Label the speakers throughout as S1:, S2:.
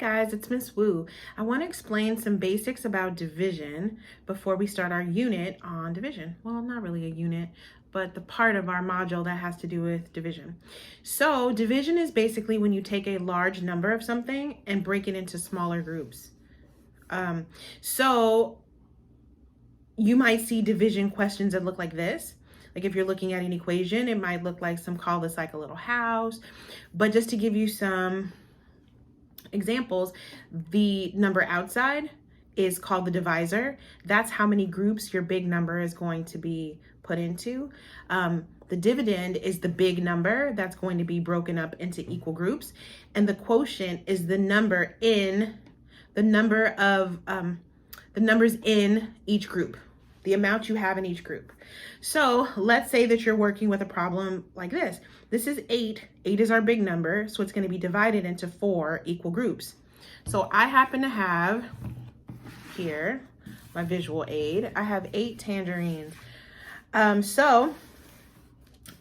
S1: guys, it's Miss Wu. I want to explain some basics about division before we start our unit on division. Well, not really a unit, but the part of our module that has to do with division. So division is basically when you take a large number of something and break it into smaller groups. So you might see division questions that look like this. Like if you're looking at an equation, it might look like call this like a little house. But just to give you some examples, the number outside is called the divisor. That's how many groups your big number is going to be put into. The dividend is the big number that's going to be broken up into equal groups. And the quotient is the numbers in each group, the amount you have in each group. So let's say that you're working with a problem like this. This is 8. 8 is our big number, so it's going to be divided into 4 equal groups. So I happen to have here my visual aid. I have 8 tangerines. So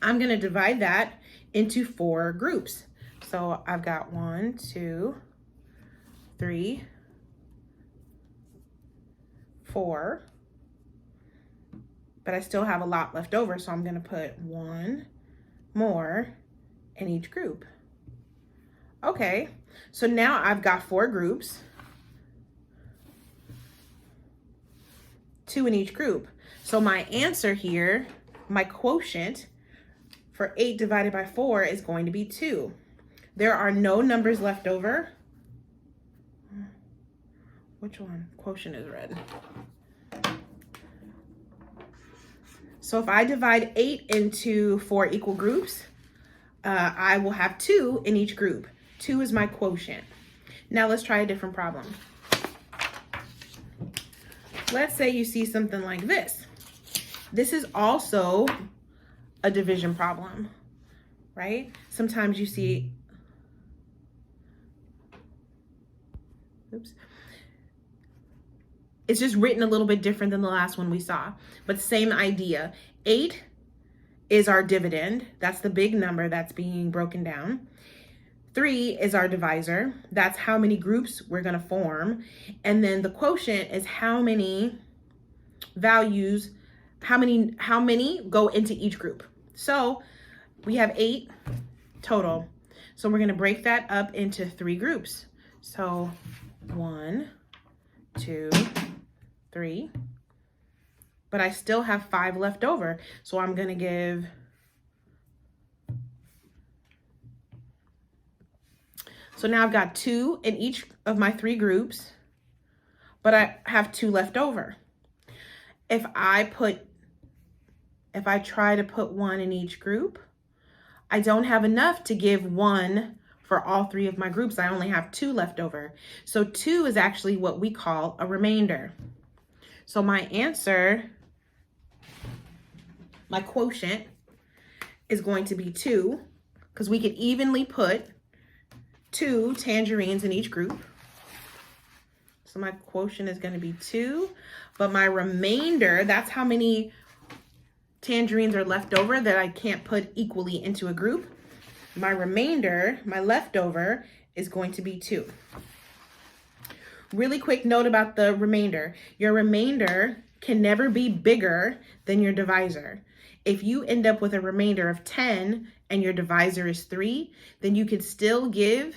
S1: I'm going to divide that into 4 groups. So I've got 1, 2, 3, 4. But I still have a lot left over, so I'm going to put 1 more in each group. Okay, so now I've got 4 groups, 2 in each group. So my answer here, my quotient for 8 divided by 4 is going to be 2. There are no numbers left over. Which one? Quotient is red. So if I divide 8 into 4 equal groups, I will have 2 in each group. 2 is my quotient. Now let's try a different problem. Let's say you see something like this. This is also a division problem, right? Sometimes you see, oops. It's just written a little bit different than the last one we saw, but same idea. 8 is our dividend. That's the big number that's being broken down. 3 is our divisor. That's how many groups we're going to form. And then the quotient is how many values, how many go into each group. So we have 8 total. So we're going to break that up into 3 groups. So 1, 2, 3, but I still have 5 left over. So I'm going to give so now I've got 2 in each of my 3 groups, but I have 2 left over. If I try to put 1 in each group, I don't have enough to give 1 for all 3 of my groups. I only have 2 left over. So 2 is actually what we call a remainder. So my answer, my quotient, is going to be 2, because we could evenly put 2 tangerines in each group. So my quotient is going to be 2, but my remainder, that's how many tangerines are left over that I can't put equally into a group. My remainder, my leftover, is going to be 2. Really quick note about the remainder. Your remainder can never be bigger than your divisor. If you end up with a remainder of 10 and your divisor is 3, then you can still give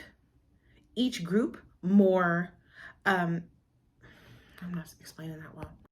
S1: each group more, I'm not explaining that well.